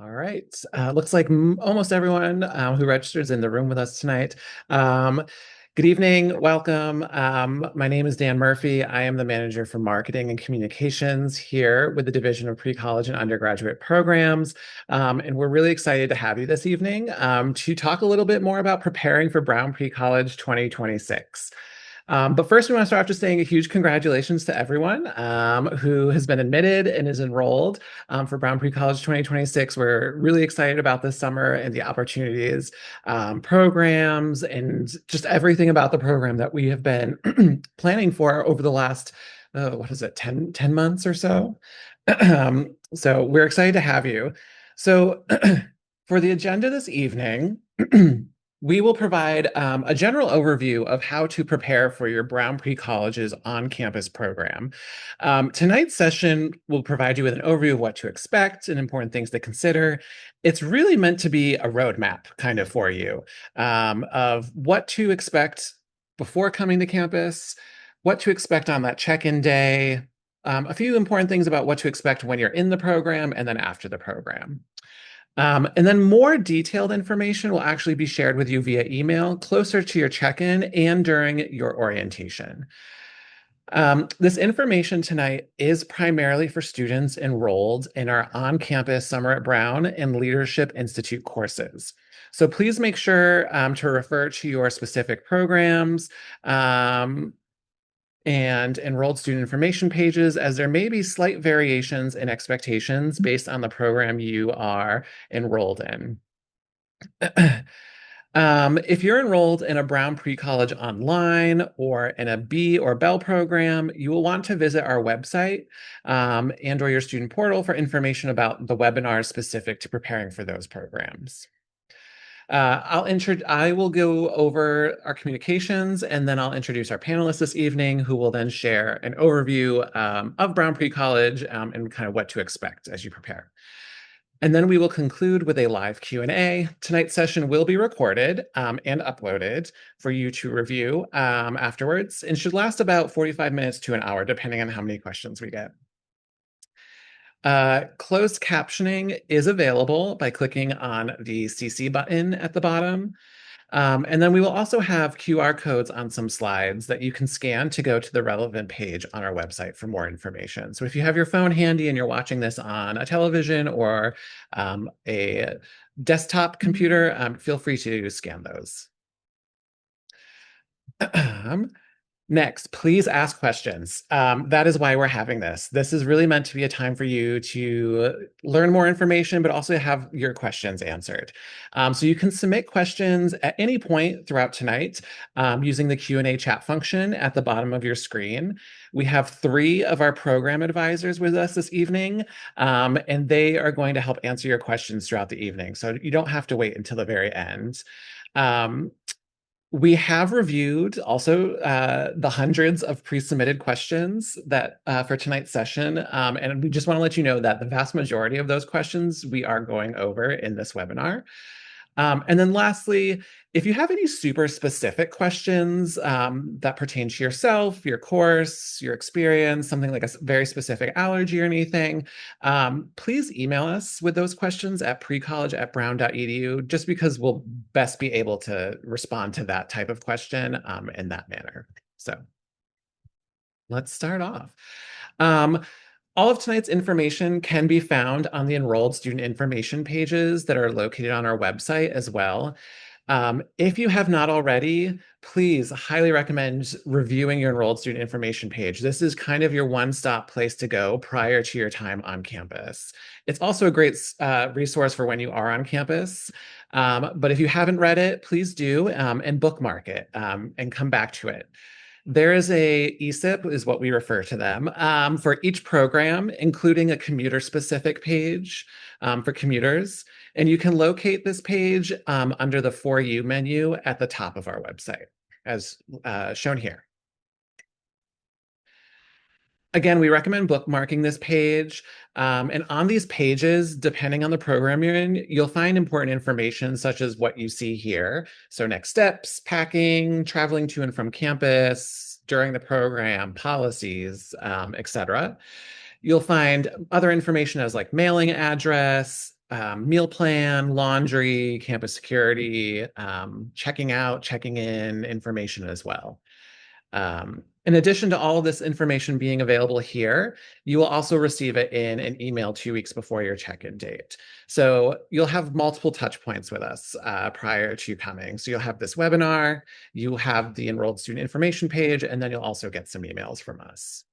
All right. Looks like almost everyone who registered is in the room with us tonight. Um, Good evening. Welcome. My name is Dan Murphy. I am the manager for marketing and communications here with the Division of Pre-College and Undergraduate Programs. And we're really excited to have you this evening to talk a little bit more about preparing for Brown Pre-College 2026. But first, we want to start off just saying a huge congratulations to everyone who has been admitted and is enrolled for Brown Pre-College 2026. We're really excited about this summer and the opportunities, programs, and just everything about the program that we have been planning for over the last, what is it, 10 months or so. So we're excited to have you. So for the agenda this evening, we will provide a general overview of how to prepare for your Brown Pre-College's on-campus program. Tonight's session will provide you with an overview of what to expect and important things to consider. It's really meant to be a roadmap kind of for you of what to expect before coming to campus, what to expect on that check-in day, a few important things about what to expect when you're in the program and then after the program. And then more detailed information will actually be shared with you via email closer to your check-in and during your orientation. This information tonight is primarily for students enrolled in our on-campus Summer at Brown and Leadership Institute courses. So please make sure to refer to your specific programs and enrolled student information pages, as there may be slight variations in expectations based on the program you are enrolled in. If you're enrolled in a Brown Pre-College Online or in a B or Bell program, you will want to visit our website and or your student portal for information about the webinars specific to preparing for those programs. I will go over our communications, and then I'll introduce our panelists this evening, who will then share an overview of Brown Pre-College and kind of what to expect as you prepare. And then we will conclude with a live Q&A. Tonight's session will be recorded and uploaded for you to review afterwards, and should last about 45 minutes to an hour, depending on how many questions we get. Closed captioning is available by clicking on the CC button at the bottom. And then we will also have QR codes on some slides that you can scan to go to the relevant page on our website for more information. So if you have your phone handy and you're watching this on a television or a desktop computer, feel free to scan those. Next, please ask questions. That is why we're having this. This is really meant to be a time for you to learn more information, but also have your questions answered. So you can submit questions at any point throughout tonight using the Q&A chat function at the bottom of your screen. We have 3 of our program advisors with us this evening, and they are going to help answer your questions throughout the evening. So you don't have to wait until the very end. We have reviewed also the hundreds of pre-submitted questions that for tonight's session, and we just want to let you know that the vast majority of those questions we are going over in this webinar. And then lastly, if you have any super specific questions that pertain to yourself, your course, your experience, something like a very specific allergy or anything, please email us with those questions at precollege@brown.edu, just because we'll best be able to respond to that type of question in that manner. So let's start off. All of tonight's information can be found on the enrolled student information pages that are located on our website as well. If you have not already, please highly recommend reviewing your enrolled student information page. This is kind of your one-stop place to go prior to your time on campus. It's also a great resource for when you are on campus. But if you haven't read it, please do and bookmark it and come back to it. There is a ESIP, is what we refer to them, for each program, including a commuter-specific page for commuters. And you can locate this page under the For You menu at the top of our website, as shown here. Again, we recommend bookmarking this page. And on these pages, depending on the program you're in, you'll find important information such as what you see here. So next steps, packing, traveling to and from campus, during the program, policies, etc. You'll find other information as like mailing address, meal plan, laundry, campus security, checking out, checking in information as well. In addition to all of this information being available here, you will also receive it in an email 2 weeks before your check-in date. So you'll have multiple touch points with us prior to coming. So you'll have this webinar, you have the enrolled student information page, and then you'll also get some emails from us.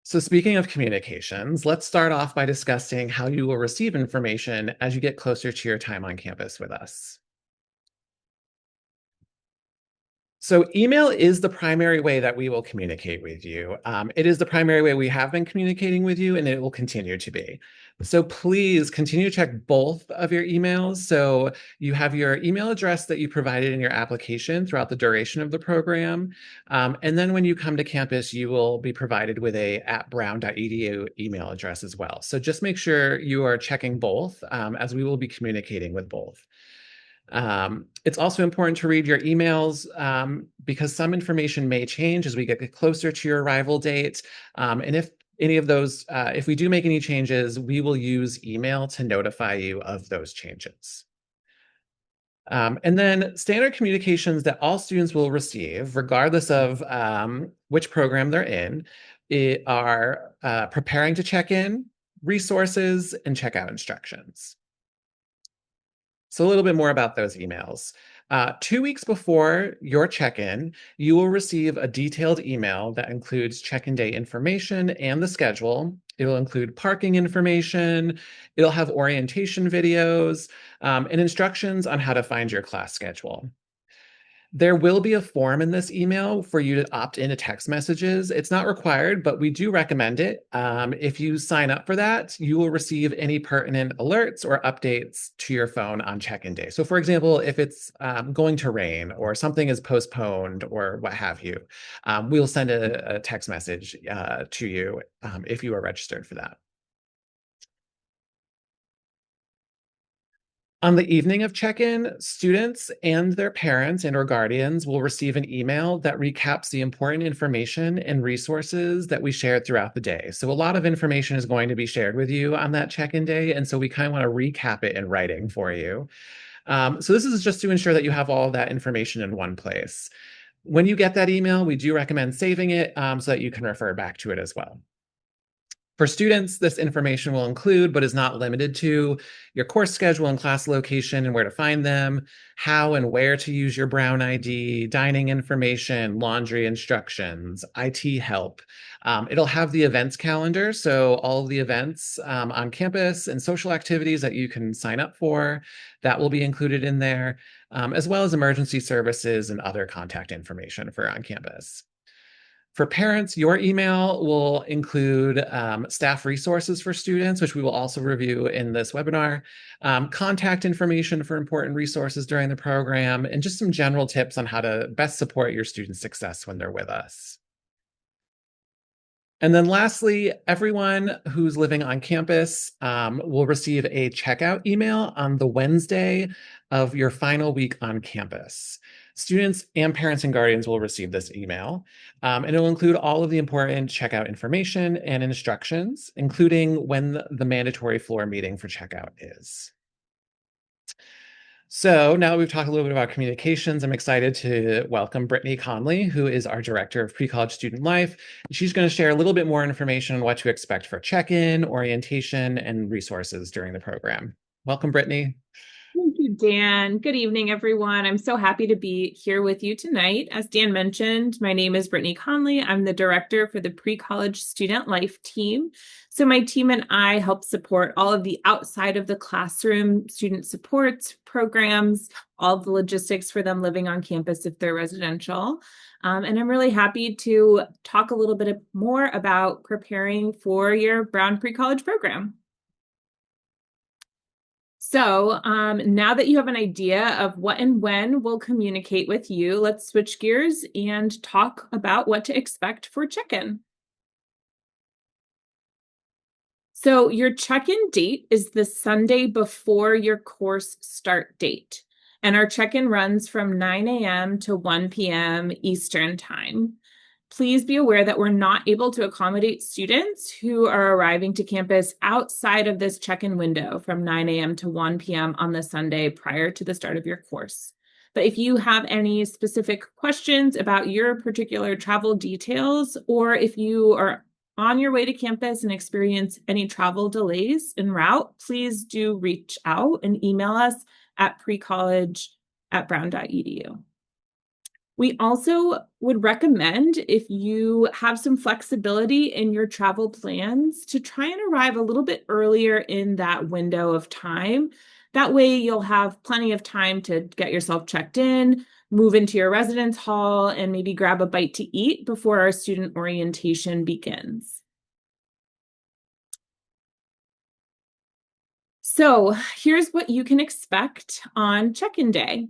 So speaking of communications, let's start off by discussing how you will receive information as you get closer to your time on campus with us. So email is the primary way that we will communicate with you. It is the primary way we have been communicating with you, and it will continue to be. So please continue to check both of your emails. So you have your email address that you provided in your application throughout the duration of the program. And then when you come to campus, you will be provided with a @brown.edu email address as well. So just make sure you are checking both as we will be communicating with both. It's also important to read your emails because some information may change as we get closer to your arrival date. And if any of those, if we do make any changes, we will use email to notify you of those changes. And then standard communications that all students will receive, regardless of which program they're in, are preparing to check in, resources, and checkout instructions. So a little bit more about those emails. 2 weeks before your check-in, you will receive a detailed email that includes check-in day information and the schedule. It'll include parking information. It'll have orientation videos and instructions on how to find your class schedule. There will be a form in this email for you to opt into text messages. It's not required, but we do recommend it. If you sign up for that, you will receive any pertinent alerts or updates to your phone on check-in day. So for example, if it's going to rain or something is postponed or what have you, we'll send a text message to you if you are registered for that. On the evening of check-in, students and their parents and or guardians will receive an email that recaps the important information and resources that we shared throughout the day. So a lot of information is going to be shared with you on that check-in day, and so we kind of want to recap it in writing for you. So this is just to ensure that you have all of that information in one place. When you get that email, we do recommend saving it so that you can refer back to it as well. For students, this information will include, but is not limited to, your course schedule and class location and where to find them, how and where to use your Brown ID, dining information, laundry instructions, IT help. It'll have the events calendar, so all of the events on campus and social activities that you can sign up for, that will be included in there, as well as emergency services and other contact information for on campus. For parents, your email will include staff resources for students, which we will also review in this webinar, contact information for important resources during the program, and just some general tips on how to best support your student success when they're with us. And then lastly, everyone who's living on campus will receive a checkout email on the Wednesday of your final week on campus. Students and parents and guardians will receive this email, and it'll include all of the important checkout information and instructions, including when the mandatory floor meeting for checkout is. So now that we've talked a little bit about communications, I'm excited to welcome Brittany Conley, who is our Director of Pre-College Student Life. She's going to share a little bit more information on what to expect for check-in, orientation, and resources during the program. Welcome, Brittany. Thank you, Dan. Good evening, everyone. I'm so happy to be here with you tonight. As Dan mentioned, my name is Brittany Conley. I'm the director for the Pre-College Student Life team. So my team and I help support all of the outside of the classroom student support programs, all of the logistics for them living on campus if they're residential. And I'm really happy to talk a little bit more about preparing for your Brown Pre-College program. So now that you have an idea of what and when we'll communicate with you, let's switch gears and talk about what to expect for check-in. So your check-in date is the Sunday before your course start date. And our check-in runs from 9 a.m. to 1 p.m. Eastern time. Please be aware that we're not able to accommodate students who are arriving to campus outside of this check-in window from 9 a.m. to 1 p.m. on the Sunday prior to the start of your course. But if you have any specific questions about your particular travel details, or if you are on your way to campus and experience any travel delays en route, please do reach out and email us at precollege@brown.edu. We also would recommend, if you have some flexibility in your travel plans, to try and arrive a little bit earlier in that window of time. That way you'll have plenty of time to get yourself checked in, move into your residence hall, and maybe grab a bite to eat before our student orientation begins. So here's what you can expect on check-in day.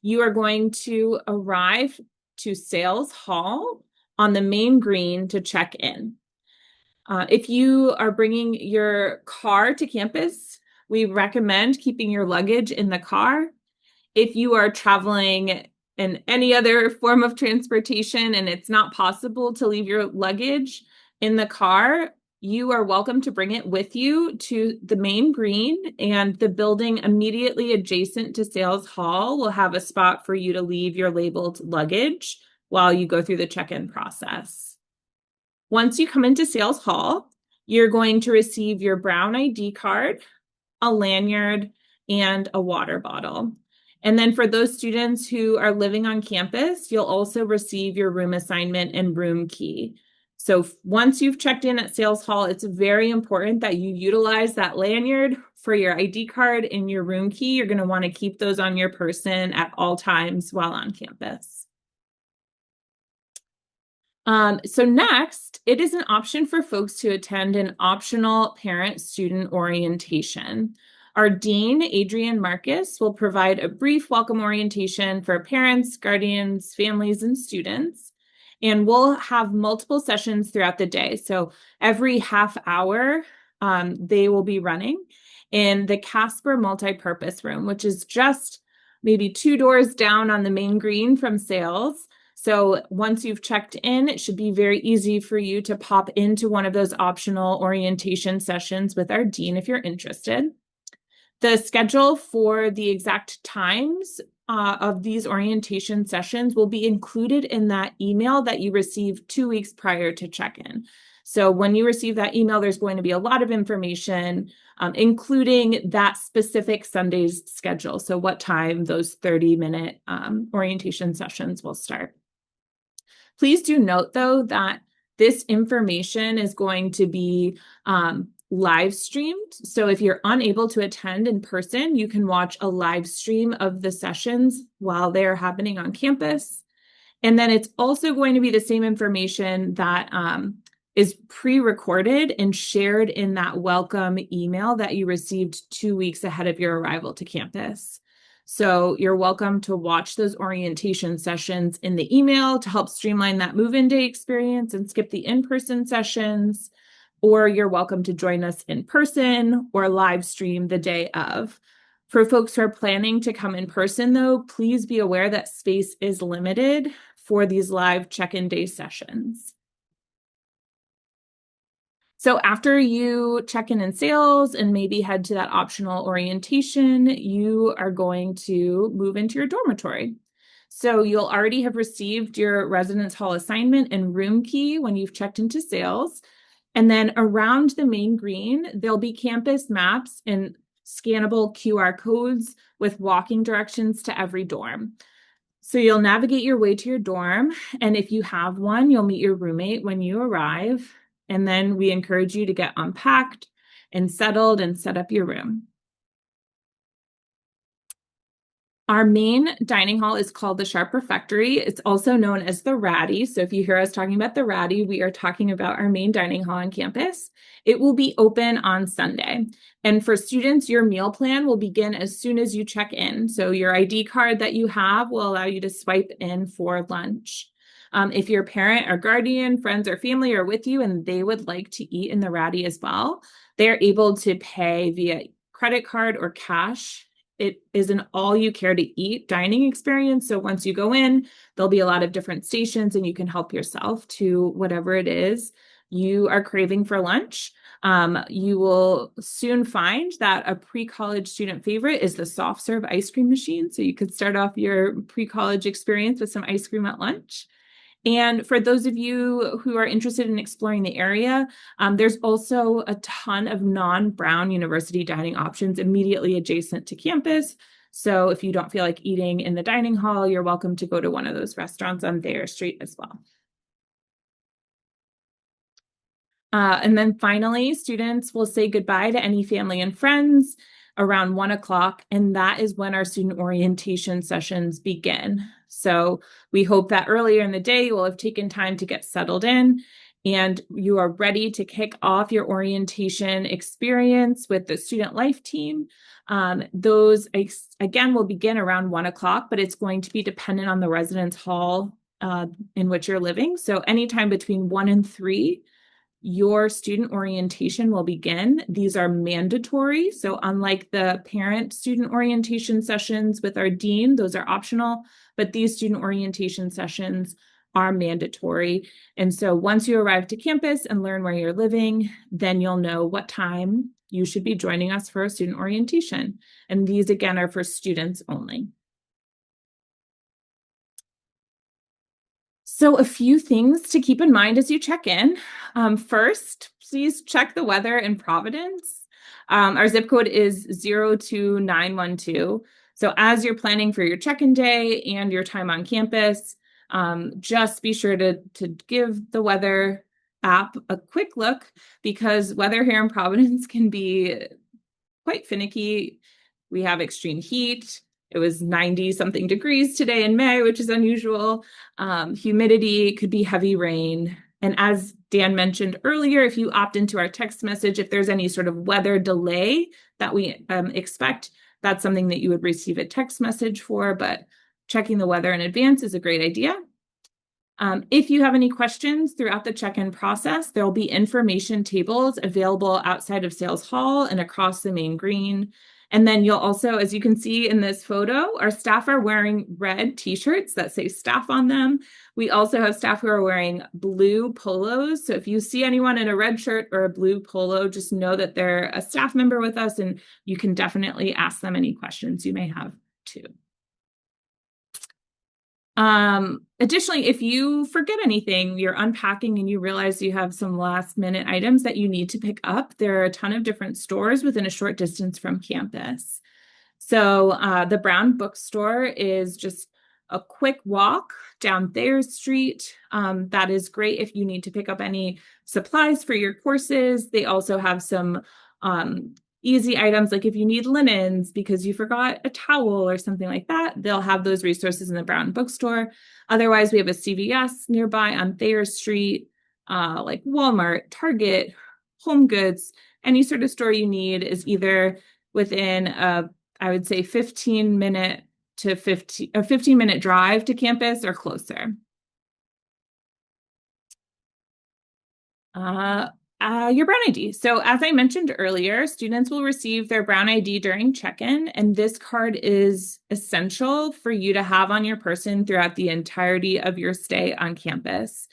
You are going to arrive to Sales Hall on the main green to check in. If you are bringing your car to campus, we recommend keeping your luggage in the car. If you are traveling in any other form of transportation and it's not possible to leave your luggage in the car, you are welcome to bring it with you to the main green, and the building immediately adjacent to Sales Hall will have a spot for you to leave your labeled luggage while you go through the check-in process. Once you come into Sales Hall, you're going to receive your Brown ID card, a lanyard, and a water bottle. And then for those students who are living on campus, you'll also receive your room assignment and room key. So once you've checked in at Sales Hall, it's very important that you utilize that lanyard for your ID card and your room key. You're going to want to keep those on your person at all times while on campus. So next, it is an option for folks to attend an optional parent-student orientation. Our Dean, Adrienne Marcus, will provide a brief welcome orientation for parents, guardians, families, and students. And we'll have multiple sessions throughout the day. So every half hour, they will be running in the Casper multipurpose room, which is just maybe 2 doors down on the main green from sales. So once you've checked in, it should be very easy for you to pop into one of those optional orientation sessions with our dean if you're interested. The schedule for the exact times of these orientation sessions will be included in that email that you received 2 weeks prior to check-in. So when you receive that email, there's going to be a lot of information, including that specific Sunday's schedule. So what time those 30-minute orientation sessions will start. Please do note, though, that this information is going to be live streamed. So if you're unable to attend in person, you can watch a live stream of the sessions while they're happening on campus. And then it's also going to be the same information that is pre-recorded and shared in that welcome email that you received 2 weeks ahead of your arrival to campus. So you're welcome to watch those orientation sessions in the email to help streamline that move-in day experience and skip the in-person sessions, or you're welcome to join us in person or live stream the day of. For folks who are planning to come in person, though, please be aware that space is limited for these live check-in day sessions. So after you check in sales and maybe head to that optional orientation, you are going to move into your dormitory. So you'll already have received your residence hall assignment and room key when you've checked into sales. And then around the main green, there'll be campus maps and scannable QR codes with walking directions to every dorm. So you'll navigate your way to your dorm, and if you have one, you'll meet your roommate when you arrive. And then we encourage you to get unpacked and settled and set up your room. Our main dining hall is called the Sharp Refectory. It's also known as the Ratty. So if you hear us talking about the Ratty, we are talking about our main dining hall on campus. It will be open on Sunday. And for students, your meal plan will begin as soon as you check in. So your ID card that you have will allow you to swipe in for lunch. If your parent or guardian, friends or family are with you and they would like to eat in the Ratty as well, they're able to pay via credit card or cash it is an all-you-care-to-eat dining experience. So once you go in, there'll be a lot of different stations, and you can help yourself to whatever it is you are craving for lunch. You will soon find that a pre-college student favorite is the soft serve ice cream machine. So you could start off your pre-college experience with some ice cream at lunch. And for those of you who are interested in exploring the area, there's also a ton of non-Brown University dining options immediately adjacent to campus. So if you don't feel like eating in the dining hall, you're welcome to go to one of those restaurants on Thayer Street as well. And then finally, students will say goodbye to any family and friends around 1 o'clock, and that is when our student orientation sessions begin. So we hope that earlier in the day you will have taken time to get settled in and you are ready to kick off your orientation experience with the student life team. Those, again, will begin around 1 o'clock, but it's going to be dependent on the residence hall in which you're living. So anytime between 1 and 3, your student orientation will begin. These are mandatory. So unlike the parent student orientation sessions with our dean, those are optional, but these student orientation sessions are mandatory. And so once you arrive to campus and learn where you're living, then you'll know what time you should be joining us for a student orientation. And these, again, are for students only. So a few things to keep in mind as you check in. First, please check the weather in Providence. Our zip code is 02912. So as you're planning for your check-in day and your time on campus, just be sure to give the weather app a quick look, because weather here in Providence can be quite finicky. We have extreme heat. It was 90 something degrees today in May, which is unusual. Humidity, could be heavy rain. And as Dan mentioned earlier, if you opt into our text message, if there's any sort of weather delay that we expect, that's something that you would receive a text message for, but checking the weather in advance is a great idea. If you have any questions throughout the check-in process, there will be information tables available outside of Sales Hall and across the main green. And then you'll also, as you can see in this photo, our staff are wearing red t-shirts that say staff on them. We also have staff who are wearing blue polos. So if you see anyone in a red shirt or a blue polo, just know that they're a staff member with us, and you can definitely ask them any questions you may have too. Additionally, if you forget anything, you're unpacking and you realize you have some last minute items that you need to pick up, there are a ton of different stores within a short distance from campus. So the Brown Bookstore is just a quick walk down Thayer Street. That is great if you need to pick up any supplies for your courses. They also have some easy items, like if you need linens because you forgot a towel or something like that, they'll have those resources in the Brown Bookstore. Otherwise, we have a CVS nearby on Thayer Street, like Walmart, Target, Home Goods. Any sort of store you need is either within I would say 15-minute to 15-minute drive to campus or closer. Your Brown ID. So as I mentioned earlier, students will receive their Brown ID during check-in, and this card is essential for you to have on your person throughout the entirety of your stay on campus.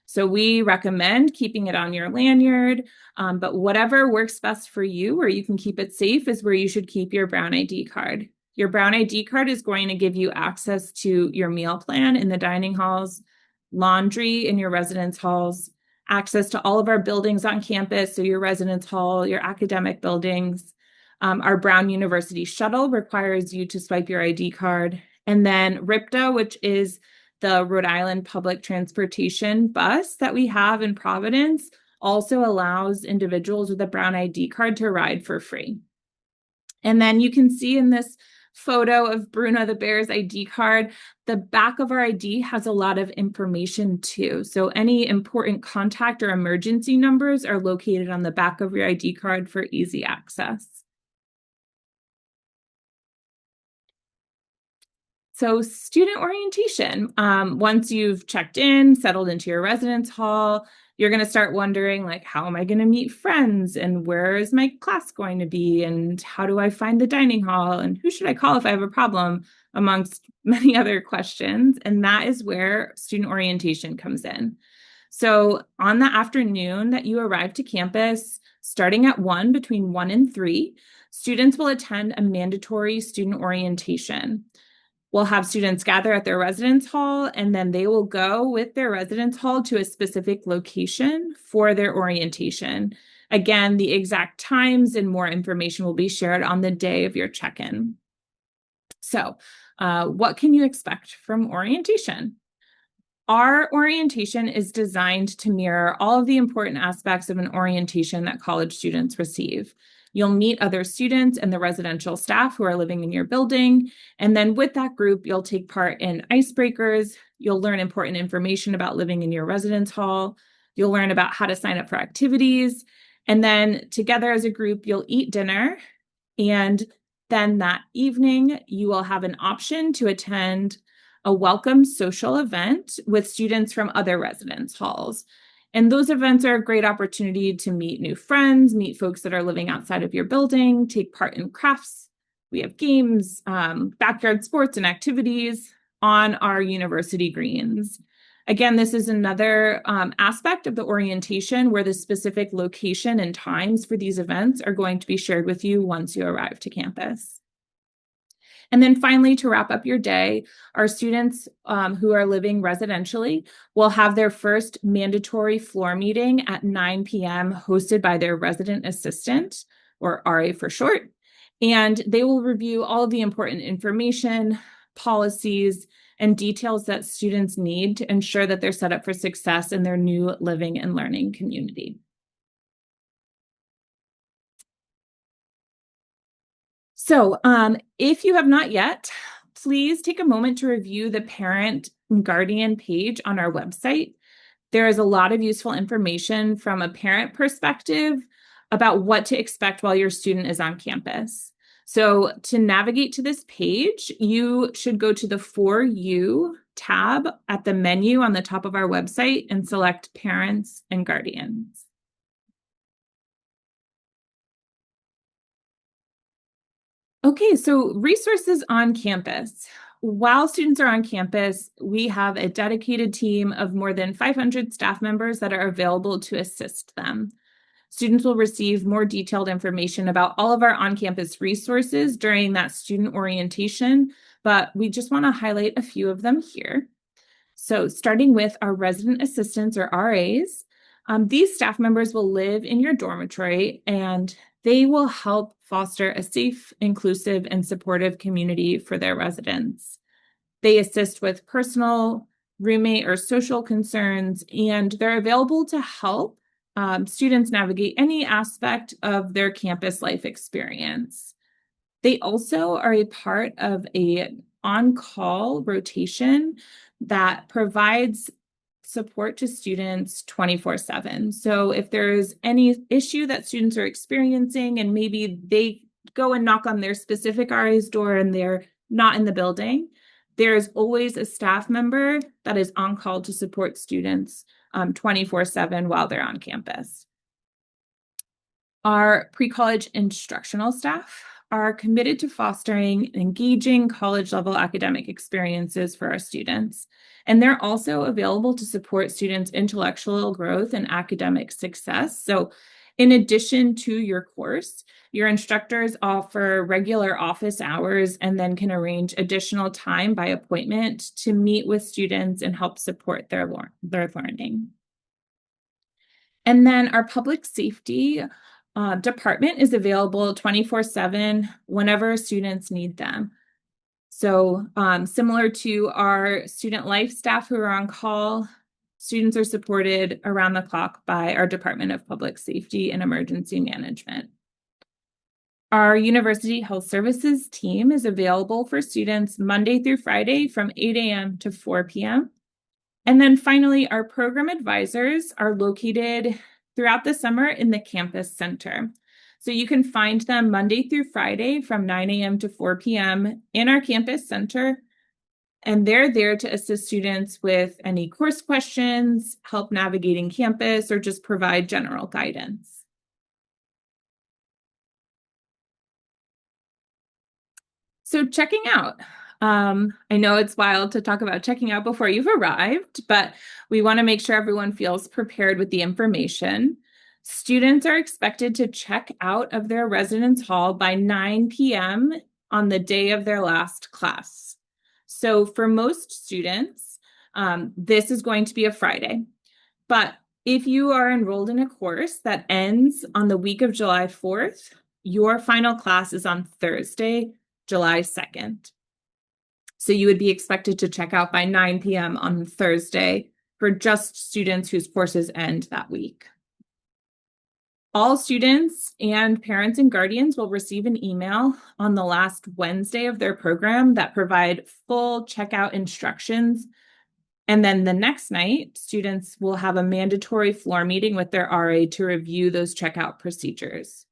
So we recommend keeping it on your lanyard, but whatever works best for you, where you can keep it safe, is where you should keep your Brown ID card. Your Brown ID card is going to give you access to your meal plan in the dining halls, laundry in your residence halls, access to all of our buildings on campus, so your residence hall, your academic buildings. Our Brown University shuttle requires you to swipe your ID card. And then RIPTA, which is the Rhode Island Public Transportation bus that we have in Providence, also allows individuals with a Brown ID card to ride for free. And then you can see in this photo of Bruno the bear's ID card, the back of our ID has a lot of information too. So any important contact or emergency numbers are located on the back of your ID card for easy access. So student orientation, once you've checked in, settled into your residence hall, you're going to start wondering, like, how am I going to meet friends? And where is my class going to be? And how do I find the dining hall? And who should I call if I have a problem? Amongst many other questions. And that is where student orientation comes in. So on the afternoon that you arrive to campus, starting at 1, between 1 and 3, students will attend a mandatory student orientation. We'll have students gather at their residence hall, and then they will go with their residence hall to a specific location for their orientation. Again, the exact times and more information will be shared on the day of your check-in. So, what can you expect from orientation? Our orientation is designed to mirror all of the important aspects of an orientation that college students receive. You'll meet other students and the residential staff who are living in your building. And then with that group, you'll take part in icebreakers. You'll learn important information about living in your residence hall. You'll learn about how to sign up for activities. And then together as a group, you'll eat dinner. And then that evening, you will have an option to attend a welcome social event with students from other residence halls. And those events are a great opportunity to meet new friends, meet folks that are living outside of your building, take part in crafts. We have games, backyard sports, and activities on our university greens. Again, this is another aspect of the orientation where the specific location and times for these events are going to be shared with you once you arrive to campus. And then finally, to wrap up your day, our students who are living residentially will have their first mandatory floor meeting at 9 p.m. hosted by their resident assistant, or RA for short. And they will review all of the important information, policies, and details that students need to ensure that they're set up for success in their new living and learning community. So if you have not yet, please take a moment to review the parent and guardian page on our website. There is a lot of useful information from a parent perspective about what to expect while your student is on campus. So to navigate to this page, you should go to the For You tab at the menu on the top of our website and select Parents and Guardians. Okay, so resources on campus. While students are on campus, we have a dedicated team of more than 500 staff members that are available to assist them. Students will receive more detailed information about all of our on-campus resources during that student orientation, but we just want to highlight a few of them here. So starting with our resident assistants, or RAs, these staff members will live in your dormitory and they will help foster a safe, inclusive, and supportive community for their residents. They assist with personal, roommate, or social concerns, and they're available to help students navigate any aspect of their campus life experience. They also are a part of an on-call rotation that provides support to students 24/7. So if there's any issue that students are experiencing and maybe they go and knock on their specific RA's door and they're not in the building, there's always a staff member that is on call to support students 24/7 while they're on campus. Our pre-college instructional staff are committed to fostering engaging college-level academic experiences for our students. And they're also available to support students' intellectual growth and academic success. So in addition to your course, your instructors offer regular office hours and then can arrange additional time by appointment to meet with students and help support their learning. And then our public safety department is available 24/7 whenever students need them. So similar to our student life staff who are on call, students are supported around the clock by our Department of Public Safety and Emergency Management. Our University Health Services team is available for students Monday through Friday from 8 a.m. to 4 p.m. And then finally, our program advisors are located throughout the summer in the campus center. So you can find them Monday through Friday from 9 a.m. to 4 p.m. in our campus center. and they're there to assist students with any course questions, help navigating campus, or just provide general guidance. So checking out. I know it's wild to talk about checking out before you've arrived, but we want to make sure everyone feels prepared with the information. Students are expected to check out of their residence hall by 9 p.m. on the day of their last class. So for most students, this is going to be a Friday. But if you are enrolled in a course that ends on the week of July 4th, your final class is on Thursday, July 2nd. So you would be expected to check out by 9 p.m. on Thursday for just students whose courses end that week. All students and parents and guardians will receive an email on the last Wednesday of their program that provide full checkout instructions. And then the next night, students will have a mandatory floor meeting with their RA to review those checkout procedures.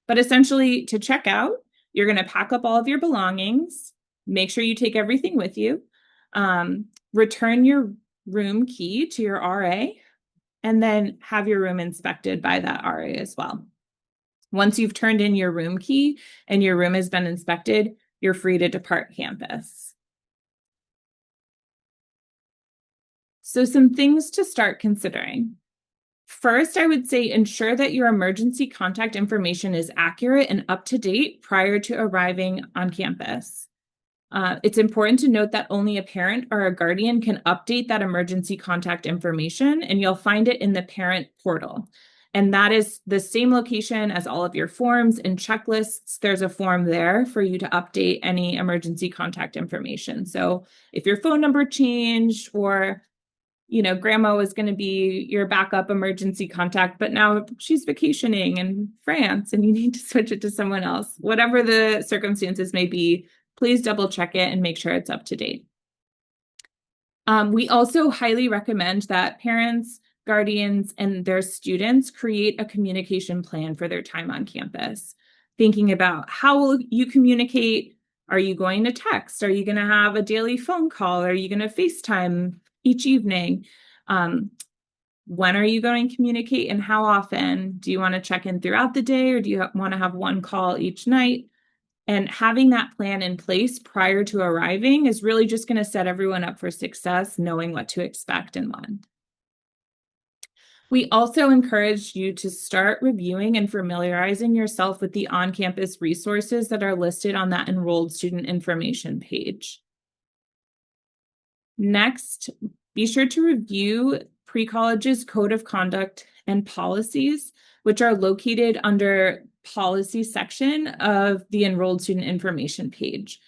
But essentially, to check out, you're going to pack up all of your belongings, make sure you take everything with you, return your room key to your RA, and then have your room inspected by that RA as well. Once you've turned in your room key and your room has been inspected, you're free to depart campus. So some things to start considering. First, I would say ensure that your emergency contact information is accurate and up to date prior to arriving on campus. It's important to note that only a parent or a guardian can update that emergency contact information, and you'll find it in the parent portal. And that is the same location as all of your forms and checklists. There's a form there for you to update any emergency contact information. So if your phone number changed, or grandma was going to be your backup emergency contact, but now she's vacationing in France and you need to switch it to someone else. Whatever the circumstances may be, please double check it and make sure it's up to date. We also highly recommend that parents, guardians, and their students create a communication plan for their time on campus, thinking about how will you communicate. Are you going to text? Are you going to have a daily phone call? Are you going to FaceTime each evening? When are you going to communicate and how often? Do you want to check in throughout the day, or do you want to have one call each night? And having that plan in place prior to arriving is really just going to set everyone up for success, knowing what to expect and when. We also encourage you to start reviewing and familiarizing yourself with the on-campus resources that are listed on that enrolled student information page. Next, be sure to review pre-college's code of conduct and policies, which are located under policy section of the enrolled student information page.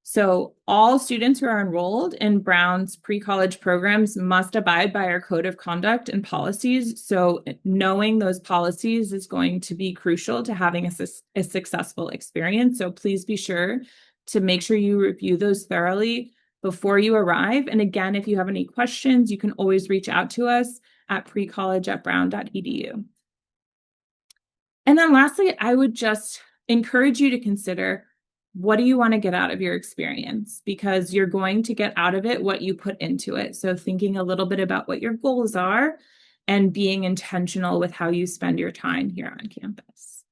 So all students who are enrolled in Brown's pre-college programs must abide by our code of conduct and policies. So knowing those policies is going to be crucial to having a successful experience. So please be sure to make sure you review those thoroughly before you arrive. And again, if you have any questions, you can always reach out to us at precollege@brown.edu. And then lastly, I would just encourage you to consider, what do you want to get out of your experience? Because you're going to get out of it what you put into it. So thinking a little bit about what your goals are and being intentional with how you spend your time here on campus.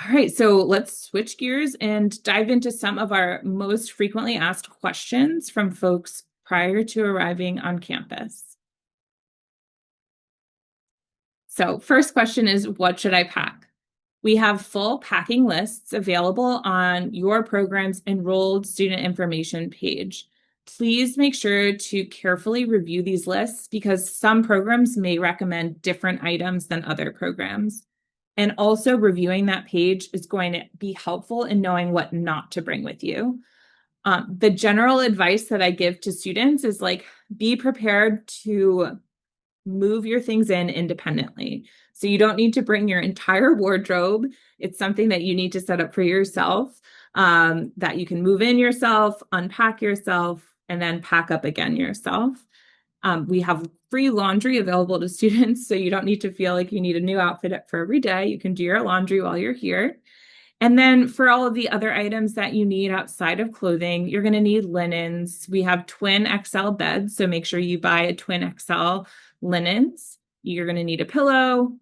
All right, so let's switch gears and dive into some of our most frequently asked questions from folks prior to arriving on campus. So first question is, what should I pack? We have full packing lists available on your program's enrolled student information page. Please make sure to carefully review these lists because some programs may recommend different items than other programs. And also reviewing that page is going to be helpful in knowing what not to bring with you. The general advice that I give to students is be prepared to move your things in independently. So you don't need to bring your entire wardrobe. It's something that you need to set up for yourself, that you can move in yourself, unpack yourself, and then pack up again yourself. We have free laundry available to students, so you don't need to feel like you need a new outfit for every day. You can do your laundry while you're here. And then for all of the other items that you need outside of clothing, you're going to need linens. We have twin XL beds, so make sure you buy a twin XL linens. You're going to need a pillow,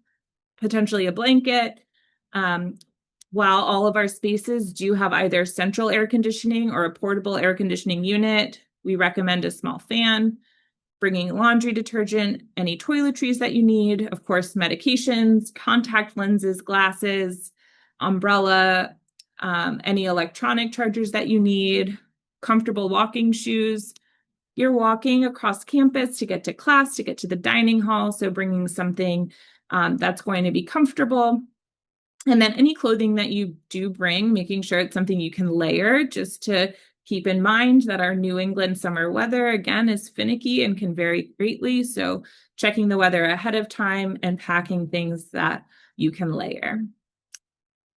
potentially a blanket. Um, while all of our spaces do have either central air conditioning or a portable air conditioning unit, we recommend a small fan, bringing laundry detergent, any toiletries that you need, of course, medications, contact lenses, glasses, umbrella, any electronic chargers that you need, comfortable walking shoes. You're walking across campus to get to class, to get to the dining hall, so bringing something that's going to be comfortable. And then any clothing that you do bring, making sure it's something you can layer, just to keep in mind that our New England summer weather, again, is finicky and can vary greatly. So checking the weather ahead of time and packing things that you can layer.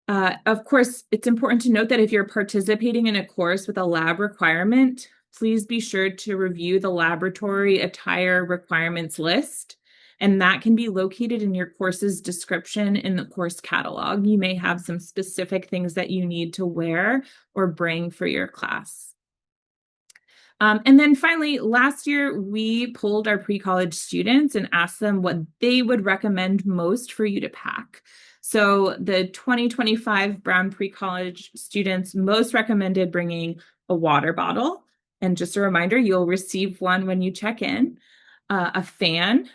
Of course, it's important to note that if you're participating in a course with a lab requirement, please be sure to review the laboratory attire requirements list, and that can be located in your course's description in the course catalog. You may have some specific things that you need to wear or bring for your class. And then finally, last year, we polled our pre-college students and asked them what they would recommend most for you to pack. So the 2025 Brown pre-college students most recommended bringing a water bottle. And just a reminder, you'll receive one when you check in, a fan,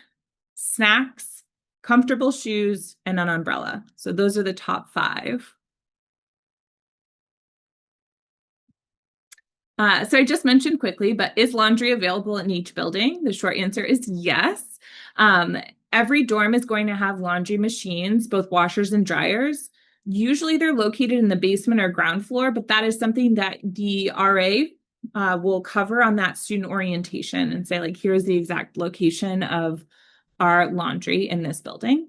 snacks, comfortable shoes, and an umbrella. So those are the top 5. So I just mentioned quickly, but is laundry available in each building? The short answer is yes. Every dorm is going to have laundry machines, both washers and dryers. Usually they're located in the basement or ground floor, but that is something that the RA will cover on that student orientation and say, like, here's the exact location of our laundry in this building.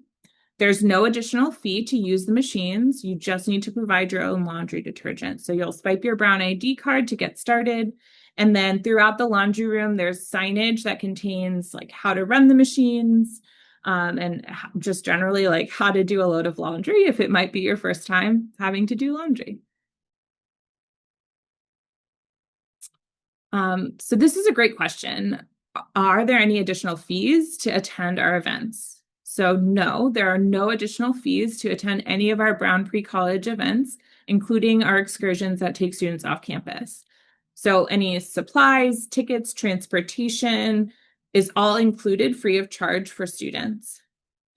There's no additional fee to use the machines. You just need to provide your own laundry detergent. So you'll swipe your Brown ID card to get started. And then throughout the laundry room, there's signage that contains like how to run the machines, and just generally like how to do a load of laundry if it might be your first time having to do laundry. So this is a great question. Are there any additional fees to attend our events? So no, there are no additional fees to attend any of our Brown pre-college events, including our excursions that take students off campus. So any supplies, tickets, transportation is all included free of charge for students.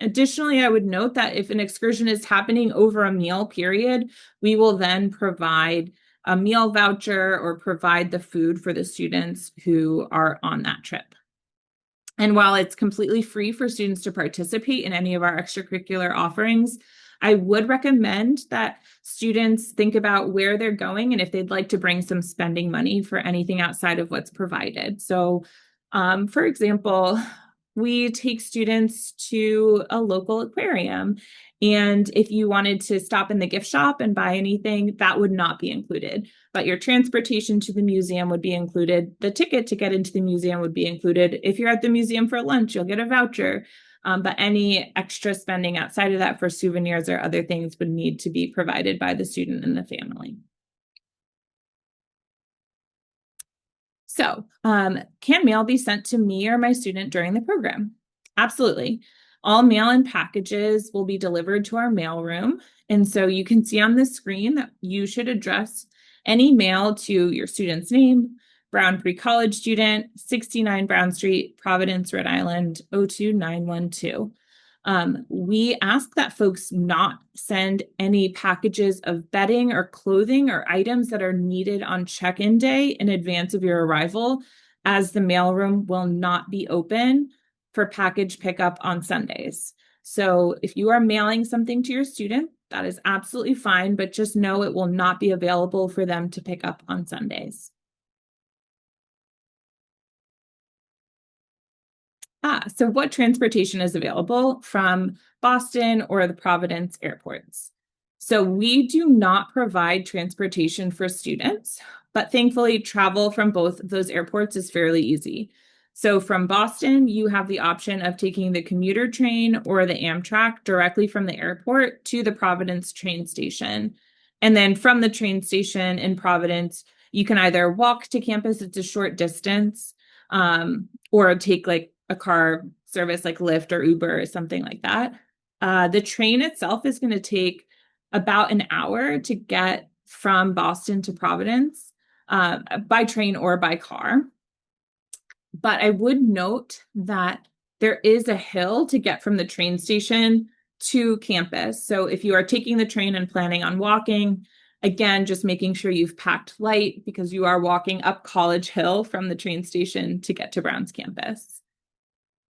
Additionally, I would note that if an excursion is happening over a meal period, we will then provide a meal voucher or provide the food for the students who are on that trip. And while it's completely free for students to participate in any of our extracurricular offerings, I would recommend that students think about where they're going and if they'd like to bring some spending money for anything outside of what's provided. So, for example, we take students to a local aquarium. And if you wanted to stop in the gift shop and buy anything, that would not be included. But your transportation to the museum would be included. The ticket to get into the museum would be included. If you're at the museum for lunch, you'll get a voucher. But any extra spending outside of that for souvenirs or other things would need to be provided by the student and the family. So, can mail be sent to me or my student during the program? Absolutely. All mail and packages will be delivered to our mailroom. And so you can see on the screen that you should address any mail to your student's name, Brown Pre-College student, 69 Brown Street, Providence, Rhode Island, 02912. We ask that folks not send any packages of bedding or clothing or items that are needed on check-in day in advance of your arrival, as the mailroom will not be open for package pickup on Sundays. So if you are mailing something to your student, that is absolutely fine, but just know it will not be available for them to pick up on Sundays. So what transportation is available from Boston or the Providence airports? So we do not provide transportation for students, but thankfully travel from both of those airports is fairly easy. So from Boston, you have the option of taking the commuter train or the Amtrak directly from the airport to the Providence train station. And then from the train station in Providence, you can either walk to campus, it's a short distance, or take like a car service like Lyft or Uber or something like that. The train itself is going to take about an hour to get from Boston to Providence, by train or by car. But I would note that there is a hill to get from the train station to campus. So if you are taking the train and planning on walking, again, just making sure you've packed light because you are walking up College Hill from the train station to get to Brown's campus.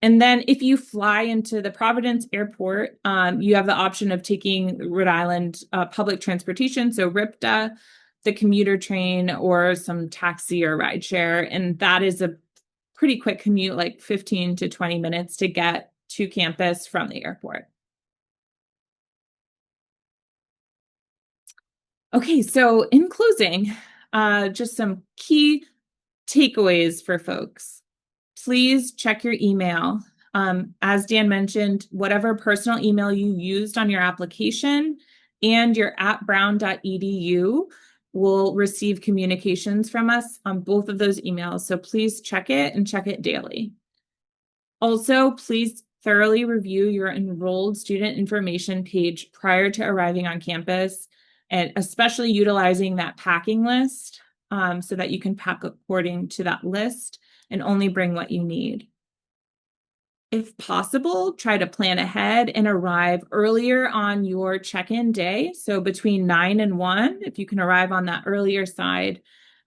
And then if you fly into the Providence airport, you have the option of taking Rhode Island public transportation, so RIPTA, the commuter train, or some taxi or rideshare. And that is a pretty quick commute, like 15 to 20 minutes to get to campus from the airport. Okay, so in closing, just some key takeaways for folks. Please check your email. As Dan mentioned, whatever personal email you used on your application and your @brown.edu will receive communications from us on both of those emails. So please check it and check it daily. Also, please thoroughly review your enrolled student information page prior to arriving on campus, and especially utilizing that packing list, so that you can pack according to that list and only bring what you need. If possible, try to plan ahead and arrive earlier on your check-in day. So between 9 and 1, if you can arrive on that earlier side,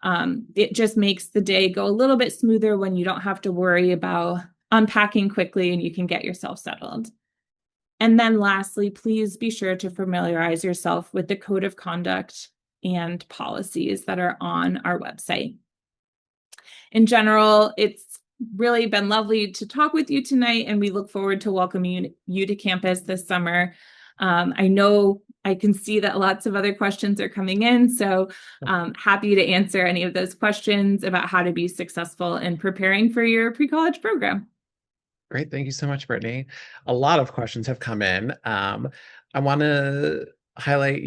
it just makes the day go a little bit smoother when you don't have to worry about unpacking quickly and you can get yourself settled. And then lastly, please be sure to familiarize yourself with the code of conduct and policies that are on our website. In general, it's really been lovely to talk with you tonight, and we look forward to welcoming you to campus this summer. I know I can see that lots of other questions are coming in, so happy to answer any of those questions about how to be successful in preparing for your pre-college program. Great. Thank you so much, Brittany. A lot of questions have come in. I want to highlight,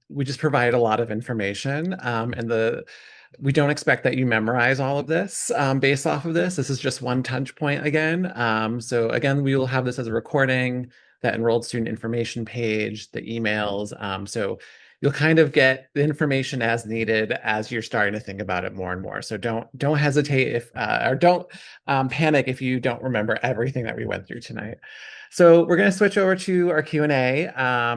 we just provide a lot of information, and we don't expect that you memorize all of this based off of this. This is just one touch point again. So again, we will have this as a recording, that enrolled student information page, the emails. So you'll kind of get the information as needed as you're starting to think about it more and more. So don't hesitate if or don't panic if you don't remember everything that we went through tonight. So we're going to switch over to our Q&A.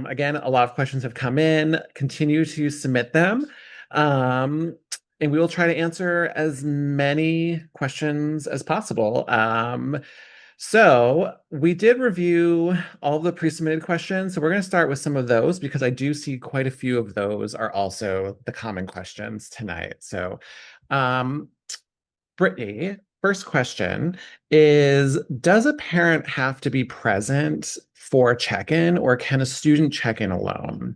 Again, a lot of questions have come in. Continue to submit them. And we will try to answer as many questions as possible. So we did review all of the pre-submitted questions. So we're going to start with some of those because I do see quite a few of those are also the common questions tonight. So Brittany, first question is, does a parent have to be present for check-in, or can a student check in alone?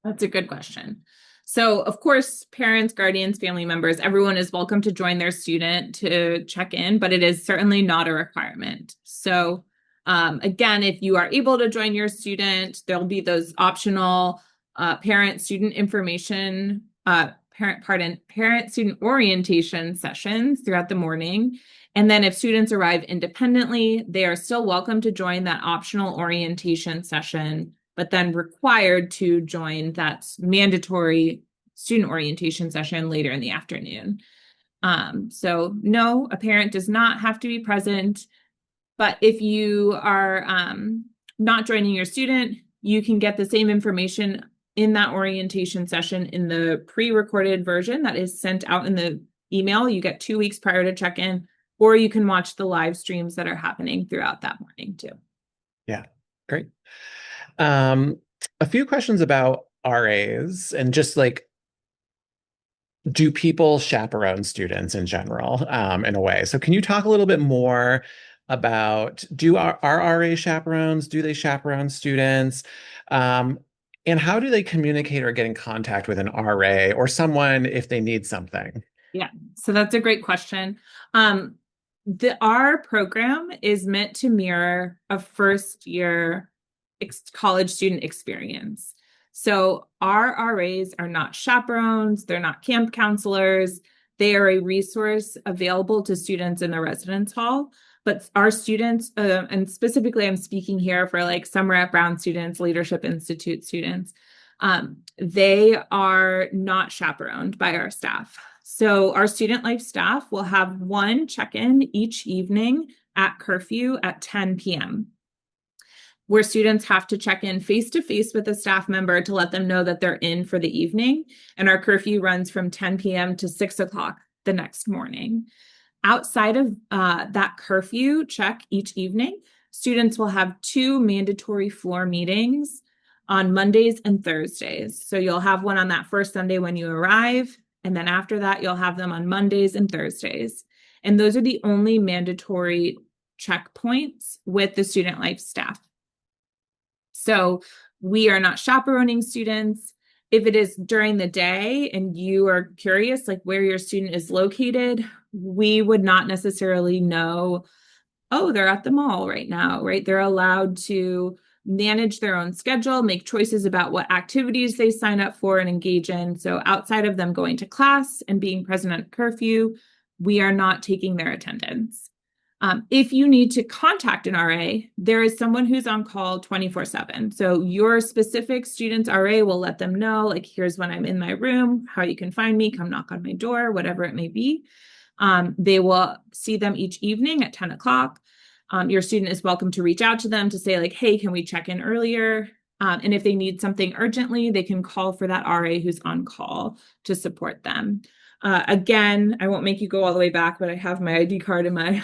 That's a good question. So, of course, parents, guardians, family members, everyone is welcome to join their student to check in, but it is certainly not a requirement. So, again, if you are able to join your student, there'll be those optional parent-student information, parent-student orientation sessions throughout the morning. And then if students arrive independently, they are still welcome to join that optional orientation session, but then required to join that mandatory student orientation session later in the afternoon. So no, a parent does not have to be present, but if you are not joining your student, you can get the same information in that orientation session in the pre-recorded version that is sent out in the email. You get 2 weeks prior to check-in, or you can watch the live streams that are happening throughout that morning too. Yeah, great. A few questions about RAs and just like, do people chaperone students in general, in a way? So can you talk a little bit more about, are RA chaperones? Do they chaperone students? And how do they communicate or get in contact with an RA or someone if they need something? Yeah, so that's a great question. Our program is meant to mirror a first year college student experience. So our RAs are not chaperones, they're not camp counselors. They are a resource available to students in the residence hall. But our students, and specifically I'm speaking here for like Summer at Brown students, Leadership Institute students, they are not chaperoned by our staff. So our student life staff will have one check-in each evening at curfew at 10 p.m. where students have to check in face to face with a staff member to let them know that they're in for the evening. And our curfew runs from 10 p.m. to 6 o'clock the next morning. Outside of that curfew check each evening, students will have two mandatory floor meetings on Mondays and Thursdays. So you'll have one on that first Sunday when you arrive, and then after that, you'll have them on Mondays and Thursdays. And those are the only mandatory checkpoints with the student life staff. So we are not chaperoning students. If it is during the day and you are curious, like where your student is located, we would not necessarily know, oh, they're at the mall right now, right? They're allowed to manage their own schedule, make choices about what activities they sign up for and engage in. So outside of them going to class and being present at curfew, we are not taking their attendance. If you need to contact an RA, there is someone who's on call 24/7. So your specific student's RA will let them know, like, here's when I'm in my room, how you can find me, come knock on my door, whatever it may be. They will see them each evening at 10 o'clock. Your student is welcome to reach out to them to say, like, hey, can we check in earlier? And if they need something urgently, they can call for that RA who's on call to support them. Again, I won't make you go all the way back, but I have my ID card in my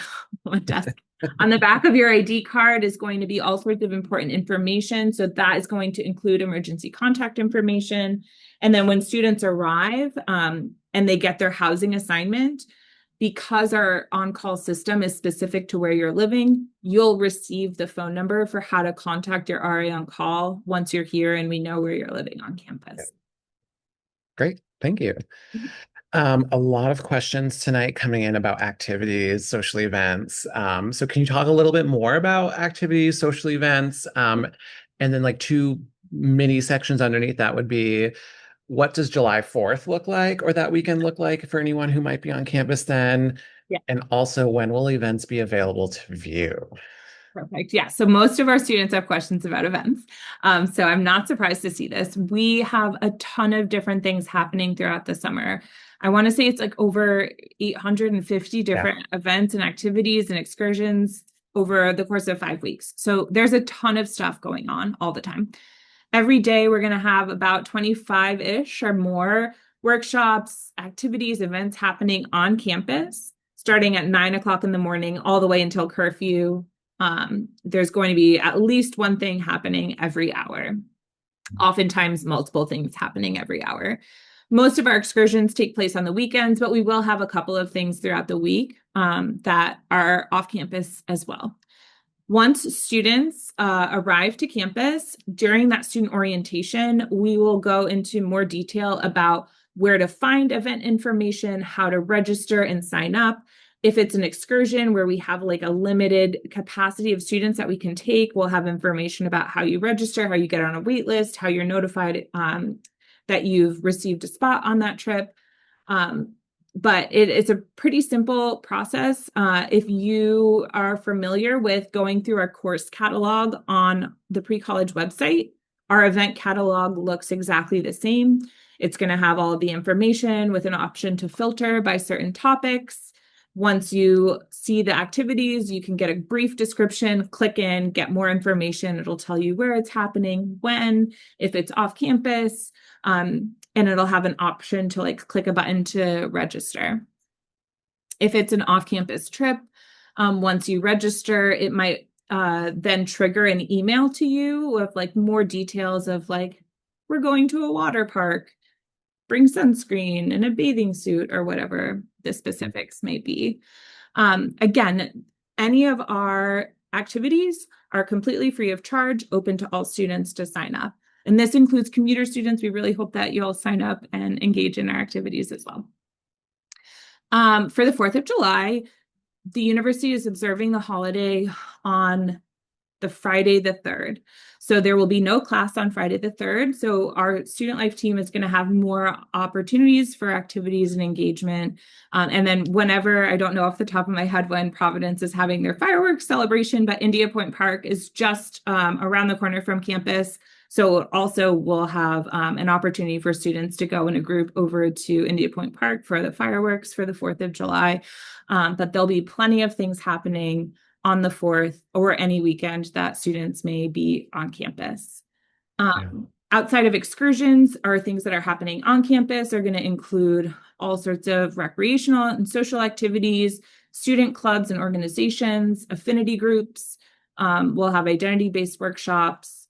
desk. On the back of your ID card is going to be all sorts of important information. So that is going to include emergency contact information. And then when students arrive and they get their housing assignment, because our on-call system is specific to where you're living, you'll receive the phone number for how to contact your RA on call once you're here and we know where you're living on campus. Great. Thank you. A lot of questions tonight coming in about activities, social events. So can you talk a little bit more about activities, social events? And then like two mini sections underneath that would be, what does July 4th look like or that weekend look like for anyone who might be on campus then? Yeah. And also, when will events be available to view? Perfect. Yeah. So most of our students have questions about events. So I'm not surprised to see this. We have a ton of different things happening throughout the summer. I want to say it's like over 850 Yeah. different events and activities and excursions over the course of 5 weeks. So there's a ton of stuff going on all the time. Every day we're going to have about 25-ish or more workshops, activities, events happening on campus, starting at 9 o'clock in the morning all the way until curfew. There's going to be at least one thing happening every hour, oftentimes multiple things happening every hour. Most of our excursions take place on the weekends, but we will have a couple of things throughout the week that are off campus as well. Once students arrive to campus, during that student orientation, we will go into more detail about where to find event information, how to register and sign up. If it's an excursion where we have like a limited capacity of students that we can take, we'll have information about how you register, how you get on a wait list, how you're notified that you've received a spot on that trip. But it's a pretty simple process. If you are familiar with going through our course catalog on the pre-college website, our event catalog looks exactly the same. It's going to have all of the information with an option to filter by certain topics. Once you see the activities, you can get a brief description, click in, get more information. It'll tell you where it's happening, when, if it's off campus, and it'll have an option to like click a button to register. If it's an off-campus trip, once you register, it might then trigger an email to you with like more details of like, we're going to a water park, bring sunscreen and a bathing suit or whatever the specifics may be. Again, any of our activities are completely free of charge, open to all students to sign up. And this includes commuter students. We really hope that you'll sign up and engage in our activities as well. For the 4th of July, the university is observing the holiday on the Friday the 3rd. So there will be no class on Friday the 3rd. So our student life team is going to have more opportunities for activities and engagement. And then whenever, I don't know off the top of my head when Providence is having their fireworks celebration, but India Point Park is just around the corner from campus. So also we'll have an opportunity for students to go in a group over to India Point Park for the fireworks for the 4th of July. But there'll be plenty of things happening on the 4th or any weekend that students may be on campus. Yeah. Outside of excursions, are things that are happening on campus are going to include all sorts of recreational and social activities, student clubs and organizations, affinity groups. We'll have identity-based workshops.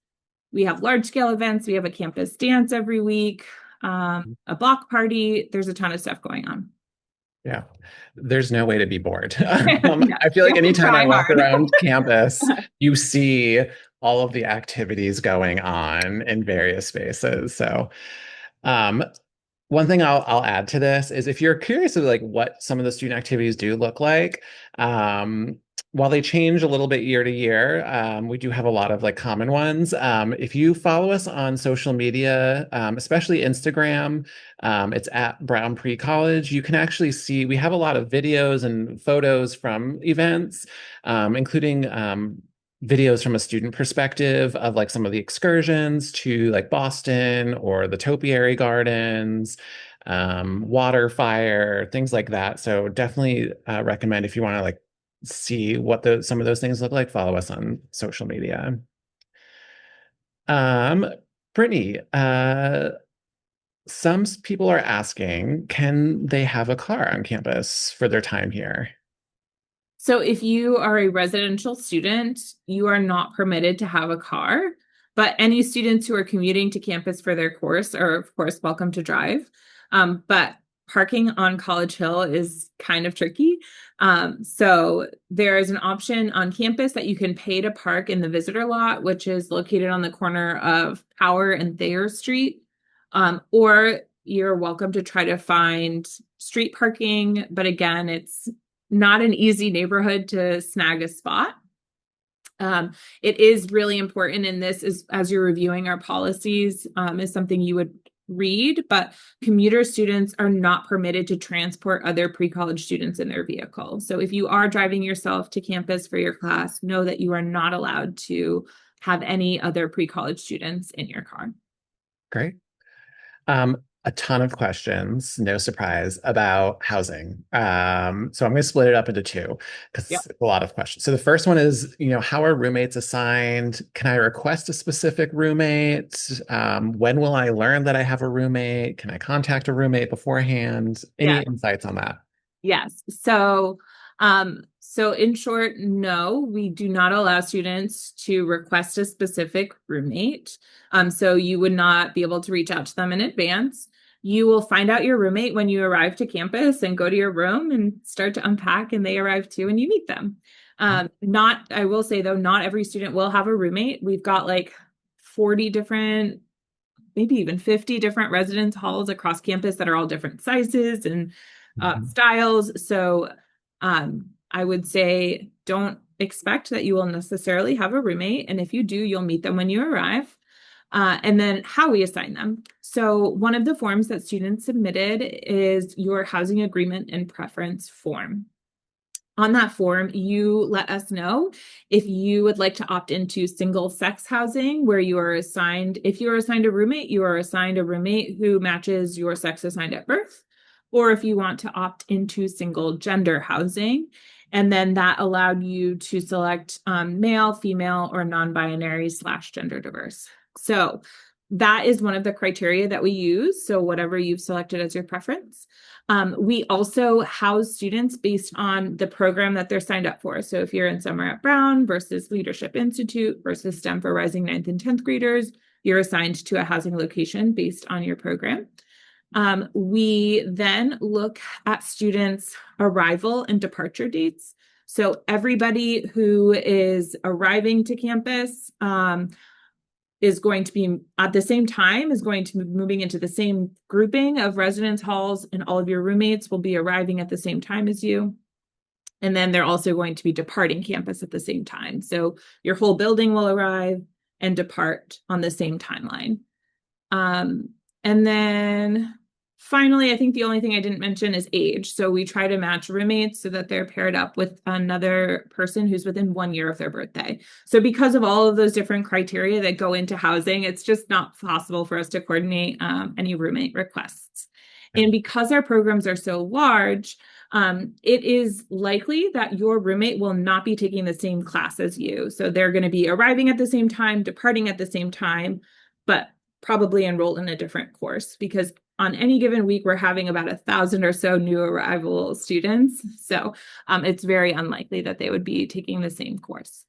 We have large-scale events. We have a campus dance every week, a block party. There's a ton of stuff going on. Yeah, there's no way to be bored. Yeah, I feel you like have to anytime I try walk hard. around campus, you see all of the activities going on in various spaces. So, um, one thing I'll add to this is if you're curious of like what some of the student activities do look like, um, while they change a little bit year to year, we do have a lot of like common ones. If you follow us on social media, especially Instagram, it's at Brown Pre-College. You can actually see we have a lot of videos and photos from events, including videos from a student perspective of like some of the excursions to like Boston or the topiary gardens, water, fire, things like that. So definitely recommend if you want to like see what some of those things look like, follow us on social media. Um, Brittany, some people are asking, can they have a car on campus for their time here? So if you are a residential student, you are not permitted to have a car, but any students who are commuting to campus for their course are, of course, welcome to drive. But parking on College Hill is kind of tricky. So there is an option on campus that you can pay to park in the visitor lot, which is located on the corner of Power and Thayer Street. Or you're welcome to try to find street parking, but again, it's not an easy neighborhood to snag a spot. It is really important, and this is as you're reviewing our policies, is something you would read, but commuter students are not permitted to transport other pre-college students in their vehicle. So if you are driving yourself to campus for your class, know that you are not allowed to have any other pre-college students in your car. Great. A ton of questions, no surprise, about housing. So I'm going to split it up into two because Yep. a lot of questions. So the first one is, how are roommates assigned? Can I request a specific roommate? When will I learn that I have a roommate? Can I contact a roommate beforehand? Any Yeah. insights on that? Yes. So in short, no, we do not allow students to request a specific roommate. So you would not be able to reach out to them in advance. You will find out your roommate when you arrive to campus and go to your room and start to unpack, and they arrive too, and you meet them. I will say though, not every student will have a roommate. We've got like 40 different, maybe even 50 different residence halls across campus that are all different sizes and Mhm. styles. So I would say don't expect that you will necessarily have a roommate. And if you do, you'll meet them when you arrive. And then how we assign them. So one of the forms that students submitted is your housing agreement and preference form. On that form, you let us know if you would like to opt into single sex housing, where you are assigned, if you are assigned a roommate, you are assigned a roommate who matches your sex assigned at birth, or if you want to opt into single gender housing. And then that allowed you to select male, female, or non-binary / gender diverse. So that is one of the criteria that we use. So whatever you've selected as your preference. We also house students based on the program that they're signed up for. So if you're in Summer at Brown versus Leadership Institute versus STEM for Rising 9th and 10th graders, you're assigned to a housing location based on your program. We then look at students' arrival and departure dates. So everybody who is arriving to campus is going to be at the same time, is going to be moving into the same grouping of residence halls, and all of your roommates will be arriving at the same time as you. And then they're also going to be departing campus at the same time. So your whole building will arrive and depart on the same timeline. Um, and then finally, I think the only thing I didn't mention is age. So we try to match roommates so that they're paired up with another person who's within 1 year of their birthday. So because of all of those different criteria that go into housing, it's just not possible for us to coordinate any roommate requests. And because our programs are so large, it is likely that your roommate will not be taking the same class as you. So they're going to be arriving at the same time, departing at the same time, but probably enrolled in a different course because on any given week, we're having about 1,000 or so new arrival students. So it's very unlikely that they would be taking the same course.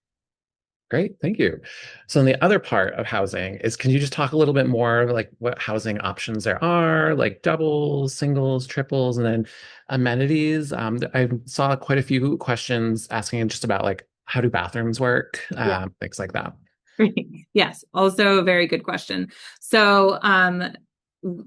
Great, thank you. So, in the other part of housing is, can you just talk a little bit more like what housing options there are, like doubles, singles, triples, and then amenities? I saw quite a few questions asking just about like how do bathrooms work, Yeah. things like that. Yes, also a very good question. So,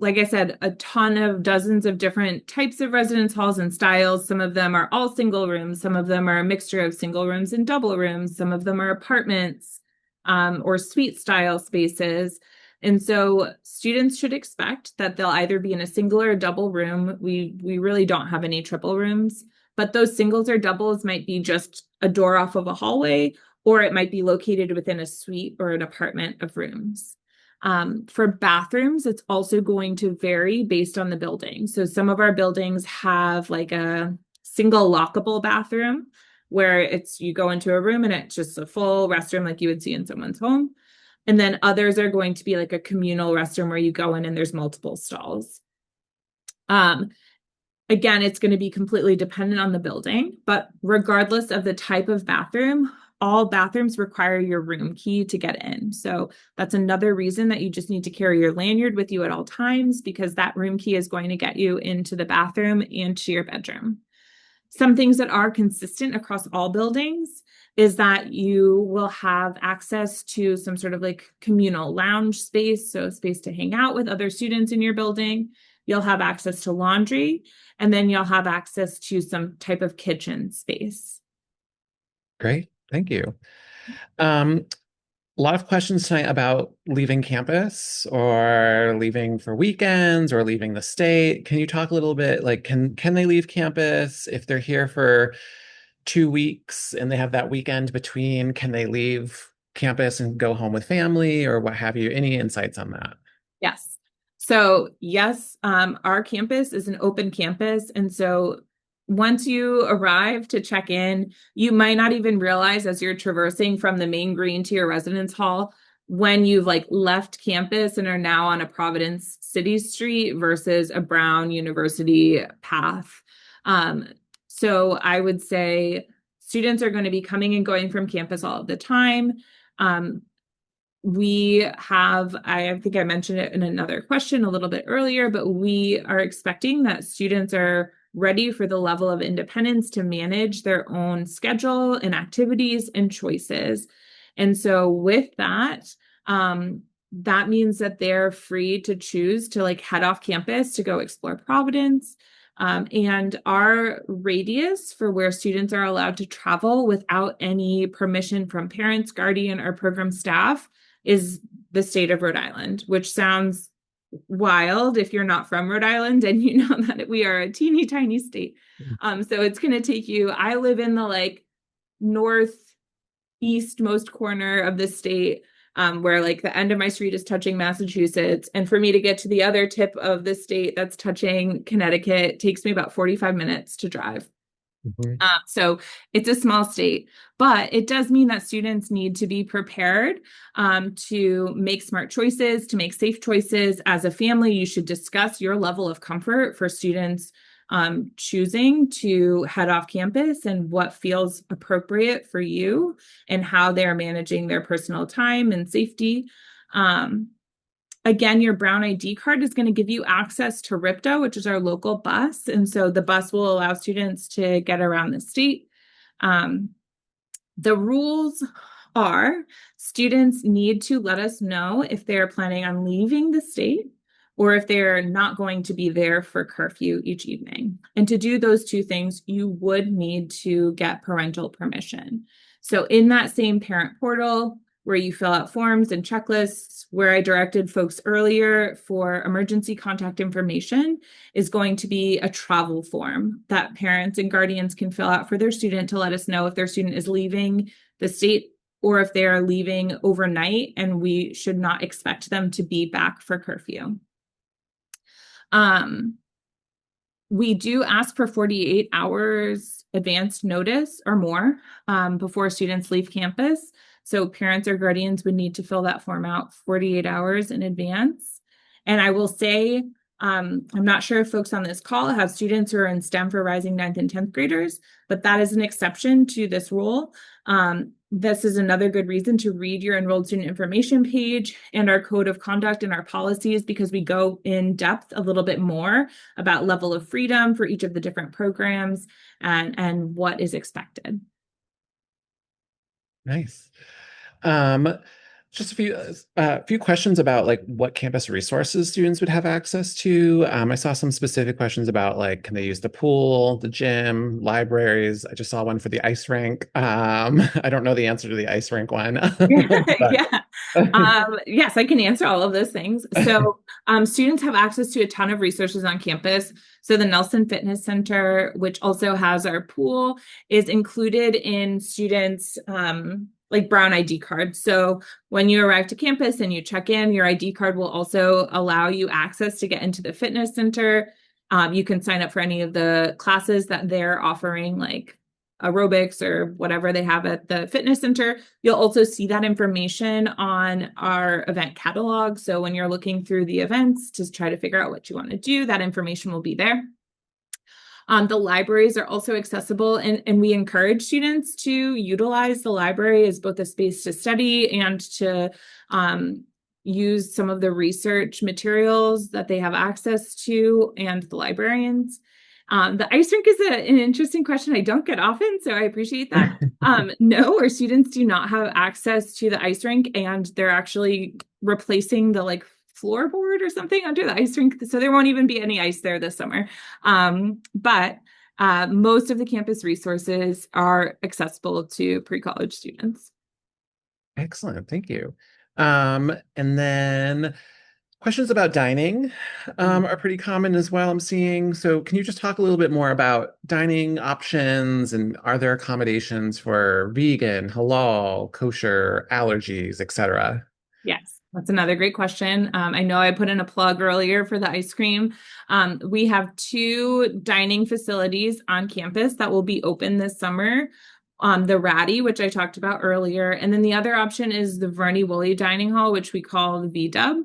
like I said, a ton of dozens of different types of residence halls and styles. Some of them are all single rooms. Some of them are a mixture of single rooms and double rooms. Some of them are apartments, or suite style spaces. And so students should expect that they'll either be in a single or a double room. We really don't have any triple rooms, but those singles or doubles might be just a door off of a hallway, or it might be located within a suite or an apartment of rooms. For bathrooms, it's also going to vary based on the building. So some of our buildings have like a single lockable bathroom where it's you go into a room and it's just a full restroom like you would see in someone's home. And then others are going to be like a communal restroom where you go in and there's multiple stalls. Um, Again, it's going to be completely dependent on the building, but regardless of the type of bathroom, all bathrooms require your room key to get in. So that's another reason that you just need to carry your lanyard with you at all times because that room key is going to get you into the bathroom and to your bedroom. Some things that are consistent across all buildings is that you will have access to some sort of like communal lounge space, so space to hang out with other students in your building. You'll have access to laundry, and then you'll have access to some type of kitchen space. Great, thank you. Um, a lot of questions tonight about leaving campus or leaving for weekends or leaving the state. Can you talk a little bit like can they leave campus if they're here for 2 weeks and they have that weekend between? Can they leave campus and go home with family or what have you? Any insights on that? Yes. So, yes, our campus is an open campus. And so, once you arrive to check in, you might not even realize as you're traversing from the main green to your residence hall when you've like left campus and are now on a Providence City Street versus a Brown University path. Um, so, I would say students are going to be coming and going from campus all of the time. Um, we have, I think I mentioned it in another question a little bit earlier, but we are expecting that students are ready for the level of independence to manage their own schedule and activities and choices. And so with that, that means that they're free to choose to like head off campus to go explore Providence. And our radius for where students are allowed to travel without any permission from parents, guardian, or program staff is the state of Rhode Island, which sounds wild if you're not from Rhode Island and you know that we are a teeny tiny state. So it's going to take you, I live in the like northeastmost corner of the state, where like the end of my street is touching Massachusetts. And for me to get to the other tip of the state that's touching Connecticut takes me about 45 minutes to drive. Mhm. So it's a small state, but it does mean that students need to be prepared to make smart choices, to make safe choices. As a family, you should discuss your level of comfort for students choosing to head off campus and what feels appropriate for you and how they're managing their personal time and safety. Um, Again, your Brown ID card is going to give you access to RIPTA, which is our local bus. And so the bus will allow students to get around the state. Um, the rules are students need to let us know if they're planning on leaving the state or if they're not going to be there for curfew each evening. And to do those two things, you would need to get parental permission. So in that same parent portal where you fill out forms and checklists, where I directed folks earlier for emergency contact information, is going to be a travel form that parents and guardians can fill out for their student to let us know if their student is leaving the state or if they are leaving overnight and we should not expect them to be back for curfew. We do ask for 48 hours advanced notice or more before students leave campus. So parents or guardians would need to fill that form out 48 hours in advance. And I will say, I'm not sure if folks on this call have students who are in STEM for rising 9th and 10th graders, but that is an exception to this rule. This is another good reason to read your enrolled student information page and our code of conduct and our policies, because we go in depth a little bit more about level of freedom for each of the different programs and what is expected. Nice. Um, just a few questions about like what campus resources students would have access to. I saw some specific questions about like, can they use the pool, the gym, libraries? I just saw one for the ice rink. I don't know the answer to the ice rink one, but Yeah. Yes, I can answer all of those things. So students have access to a ton of resources on campus. So the Nelson Fitness Center, which also has our pool, is included in students' like Brown ID cards. So when you arrive to campus and you check in, your ID card will also allow you access to get into the fitness center. You can sign up for any of the classes that they're offering, like aerobics or whatever they have at the fitness center. You'll also see that information on our event catalog. So when you're looking through the events to try to figure out what you want to do, that information will be there. The libraries are also accessible, and we encourage students to utilize the library as both a space to study and to use some of the research materials that they have access to and the librarians. The ice rink is an interesting question I don't get often, so I appreciate that. No, our students do not have access to the ice rink, and they're actually replacing the like floorboard or something under the ice rink, so there won't even be any ice there this summer. But most of the campus resources are accessible to pre-college students. excellent. Thank you. And then questions about dining are pretty common as well, I'm seeing. So can you just talk a little bit more about dining options, and are there accommodations for vegan, halal, kosher, allergies, etc.? Yes, that's another great question. I know I put in a plug earlier for the ice cream. We have two dining facilities on campus that will be open this summer. The Ratty, which I talked about earlier, and then the other option is the Verney Woolley Dining Hall, which we call the VDub.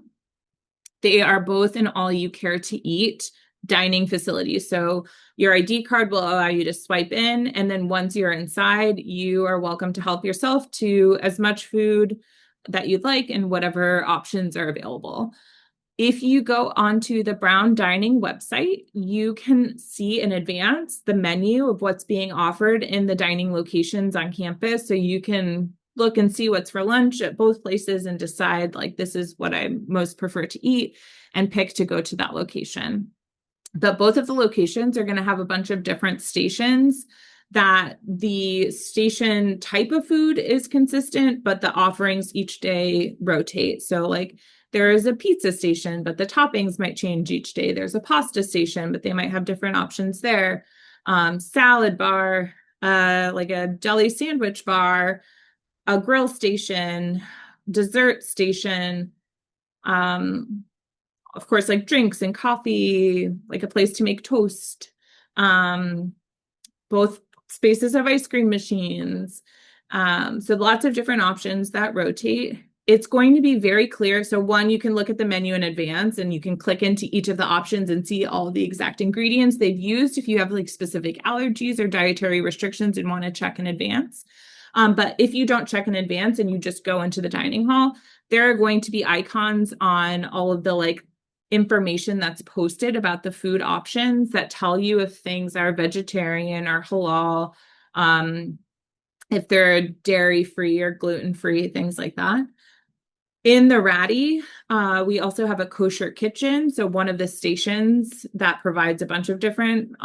They are both an all you care to eat dining facility. So your ID card will allow you to swipe in, and then once you're inside, you are welcome to help yourself to as much food that you'd like and whatever options are available. If you go onto the Brown Dining website, you can see in advance the menu of what's being offered in the dining locations on campus. So you can look and see what's for lunch at both places and decide, like, this is what I most prefer to eat, and pick to go to that location. But both of the locations are going to have a bunch of different stations that the station type of food is consistent, but the offerings each day rotate. So like there is a pizza station, but the toppings might change each day. There's a pasta station, but they might have different options there. Salad bar, like a deli sandwich bar, a grill station, dessert station, of course, like drinks and coffee, like a place to make toast. Both spaces have ice cream machines. So lots of different options that rotate. It's going to be very clear. So one, you can look at the menu in advance and you can click into each of the options and see all the exact ingredients they've used if you have like specific allergies or dietary restrictions and want to check in advance. But if you don't check in advance and you just go into the dining hall, there are going to be icons on all of the like information that's posted about the food options that tell you if things are vegetarian or halal, if they're dairy free or gluten free, things like that. In the Ratty, we also have a kosher kitchen. So one of the stations that provides a bunch of different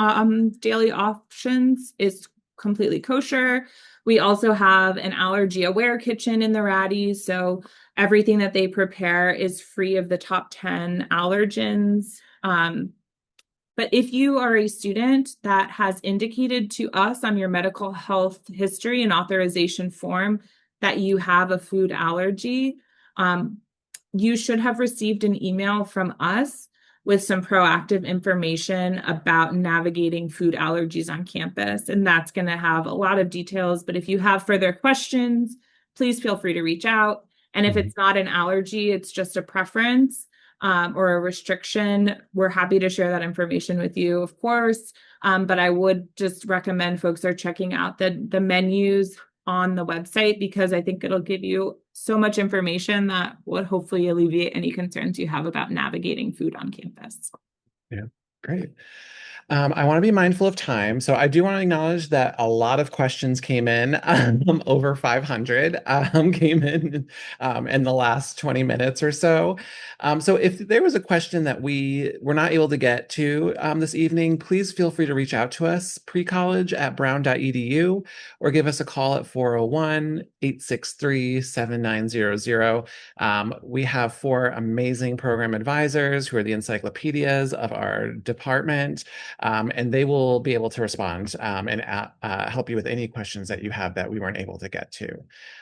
daily options is completely kosher. We also have an allergy aware kitchen in the Ratty. So everything that they prepare is free of the top 10 allergens. But if you are a student that has indicated to us on your medical health history and authorization form that you have a food allergy, um, you should have received an email from us with some proactive information about navigating food allergies on campus. And that's going to have a lot of details. But if you have further questions, please feel free to reach out. And if Mhm. it's not an allergy, it's just a preference or a restriction, we're happy to share that information with you, of course. But I would just recommend folks are checking out the menus on the website because I think it'll give you so much information that would hopefully alleviate any concerns you have about navigating food on campus. Yeah, great. I want to be mindful of time, so I do want to acknowledge that a lot of questions came in, over 500 came in the last 20 minutes or so. So if there was a question that we were not able to get to this evening, please feel free to reach out to us, precollege@brown.edu, or give us a call at 401-863-7900. We have four amazing program advisors who are the encyclopedias of our department. And they will be able to respond and help you with any questions that you have that we weren't able to get to.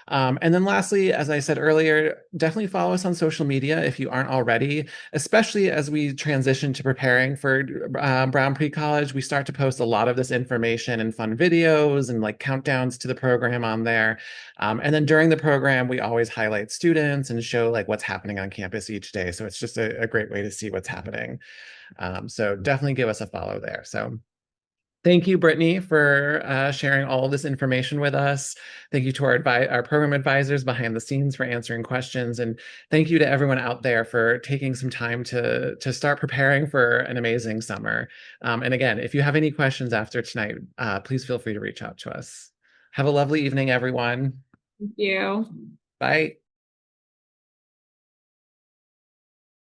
And then lastly, as I said earlier, definitely follow us on social media if you aren't already, especially as we transition to preparing for Brown Pre-College. We start to post a lot of this information and fun videos and like countdowns to the program on there. And then during the program, we always highlight students and show like what's happening on campus each day. So it's just a great way to see what's happening. So definitely give us a follow there. So thank you, Brittany, for sharing all of this information with us. Thank you to our program advisors behind the scenes for answering questions. And thank you to everyone out there for taking some time to start preparing for an amazing summer. And again, if you have any questions after tonight, please feel free to reach out to us. Have a lovely evening, everyone. Thank you. Bye.